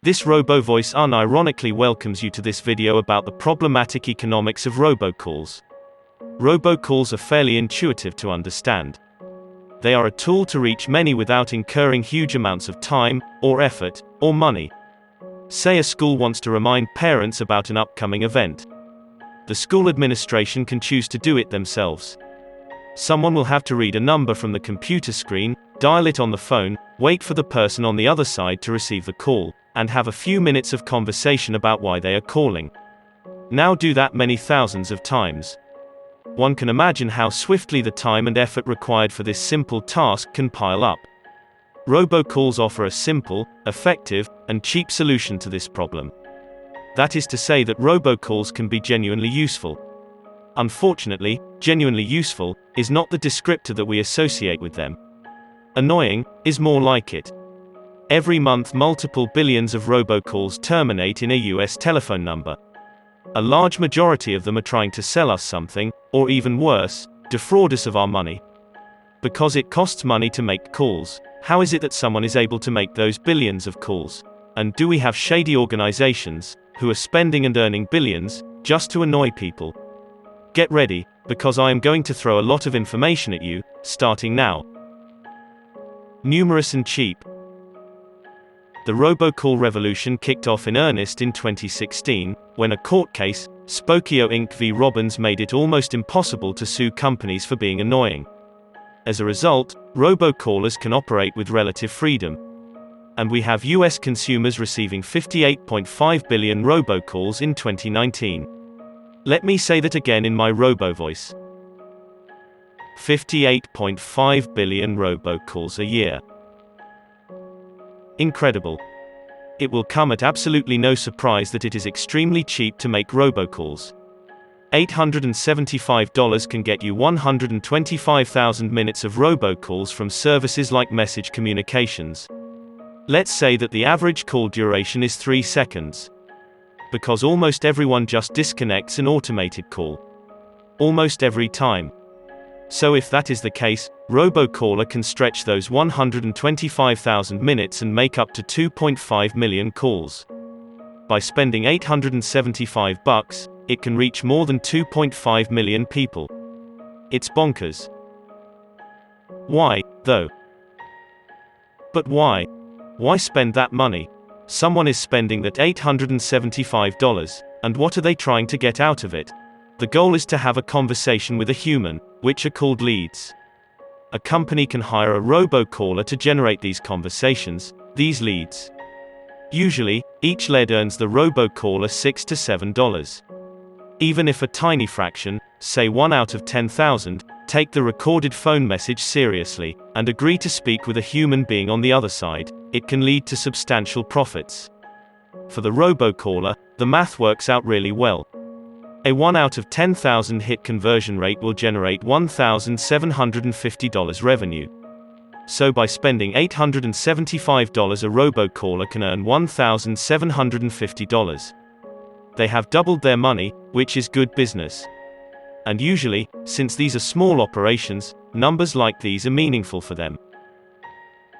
This robo-voice unironically welcomes you to this video about the problematic economics of robocalls. Robocalls are fairly intuitive to understand. They are a tool to reach many without incurring huge amounts of time, or effort, or money. Say a school wants to remind parents about an upcoming event. The school administration can choose to do it themselves. Someone will have to read a number from the computer screen, dial it on the phone, wait for the person on the other side to receive the call, and have a few minutes of conversation about why they are calling. Now do that many thousands of times. One can imagine how swiftly the time and effort required for this simple task can pile up. Robocalls offer a simple, effective, and cheap solution to this problem. That is to say that robocalls can be genuinely useful. Unfortunately, genuinely useful is not the descriptor that we associate with them. Annoying is more like it. Every month multiple billions of robocalls terminate in a US telephone number. A large majority of them are trying to sell us something, or even worse, defraud us of our money. Because it costs money to make calls, how is it that someone is able to make those billions of calls? And do we have shady organizations, who are spending and earning billions, just to annoy people? Get ready, because I am going to throw a lot of information at you, starting now. Numerous and cheap. The robocall revolution kicked off in earnest in 2016, when a court case, Spokio Inc. v. Robbins, made it almost impossible to sue companies for being annoying. As a result, robocallers can operate with relative freedom. And we have US consumers receiving 58.5 billion robocalls in 2019. Let me say that again in my robo-voice. 58.5 billion robocalls a year. Incredible. It will come at absolutely no surprise that it is extremely cheap to make robocalls. $875 can get you 125,000 minutes of robocalls from services like Message Communications. Let's say that the average call duration is 3 seconds. Because almost everyone just disconnects an automated call. Almost every time. So if that is the case, robocaller can stretch those 125,000 minutes and make up to 2.5 million calls. By spending $875, it can reach more than 2.5 million people. It's bonkers. Why, though? But why? Why spend that money? Someone is spending that $875, and what are they trying to get out of it? The goal is to have a conversation with a human, which are called leads. A company can hire a robocaller to generate these conversations, these leads. Usually, each lead earns the robocaller $6 to $7. Even if a tiny fraction, say 1 out of 10,000, take the recorded phone message seriously, and agree to speak with a human being on the other side, it can lead to substantial profits. For the robocaller, the math works out really well. A 1 out of 10,000 hit conversion rate will generate $1,750 revenue. So by spending $875, a robocaller can earn $1,750. They have doubled their money, which is good business. And usually, since these are small operations, numbers like these are meaningful for them.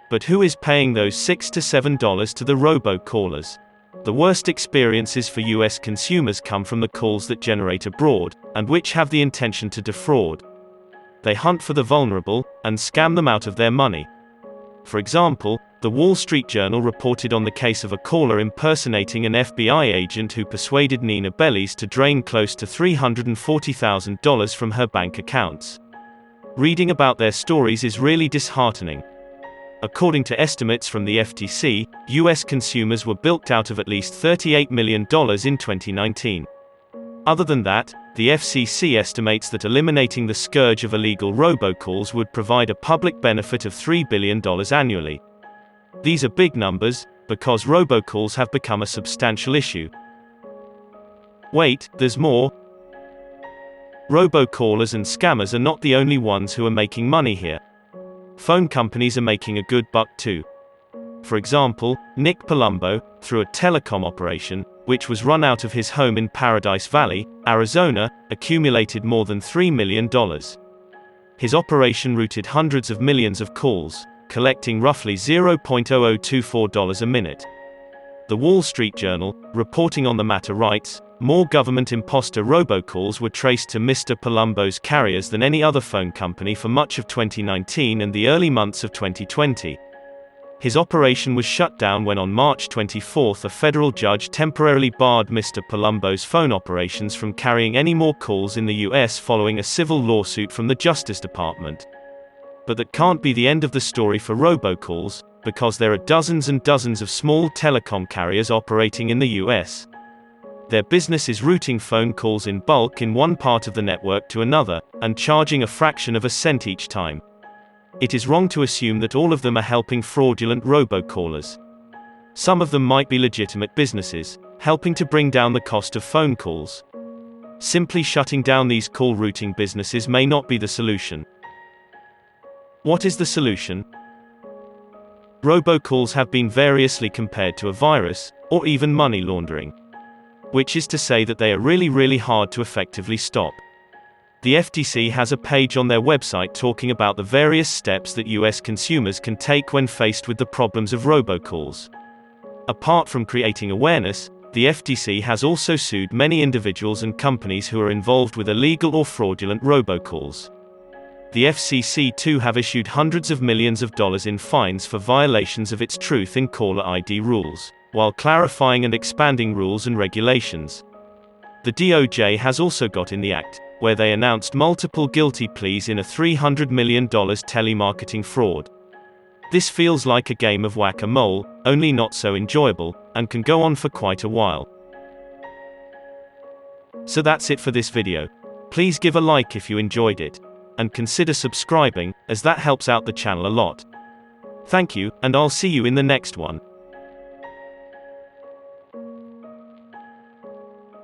But who is paying those $6 to $7 to the robocallers? The worst experiences for US consumers come from the calls that generate abroad, and which have the intention to defraud. They hunt for the vulnerable, and scam them out of their money. For example, the Wall Street Journal reported on the case of a caller impersonating an FBI agent who persuaded Nina Bellies to drain close to $340,000 from her bank accounts. Reading about their stories is really disheartening. According to estimates from the FTC, US consumers were bilked out of at least $38 million in 2019. Other than that, the FCC estimates that eliminating the scourge of illegal robocalls would provide a public benefit of $3 billion annually. These are big numbers, because robocalls have become a substantial issue. Wait, there's more. Robocallers and scammers are not the only ones who are making money here. Phone companies are making a good buck too. For example, Nick Palumbo, through a telecom operation, which was run out of his home in Paradise Valley, Arizona, accumulated more than $3 million. His operation routed hundreds of millions of calls, collecting roughly $0.0024 a minute. The Wall Street Journal, reporting on the matter, writes, "More government imposter robocalls were traced to Mr. Palumbo's carriers than any other phone company for much of 2019 and the early months of 2020. His operation was shut down when on March 24 a federal judge temporarily barred Mr. Palumbo's phone operations from carrying any more calls in the US following a civil lawsuit from the Justice Department. But that can't be the end of the story for robocalls, because there are dozens and dozens of small telecom carriers operating in the US. Their business is routing phone calls in bulk in one part of the network to another, and charging a fraction of a cent each time. It is wrong to assume that all of them are helping fraudulent robocallers. Some of them might be legitimate businesses, helping to bring down the cost of phone calls. Simply shutting down these call routing businesses may not be the solution. What is the solution? Robocalls have been variously compared to a virus, or even money laundering. Which is to say that they are really hard to effectively stop. The FTC has a page on their website talking about the various steps that US consumers can take when faced with the problems of robocalls. Apart from creating awareness, the FTC has also sued many individuals and companies who are involved with illegal or fraudulent robocalls. The FCC too have issued hundreds of millions of dollars in fines for violations of its Truth in Caller ID rules, while clarifying and expanding rules and regulations. The DOJ has also got in the act, where they announced multiple guilty pleas in a $300 million telemarketing fraud. This feels like a game of whack-a-mole, only not so enjoyable, and can go on for quite a while. So that's it for this video. Please give a like if you enjoyed it. And consider subscribing, as that helps out the channel a lot. Thank you, and I'll see you in the next one.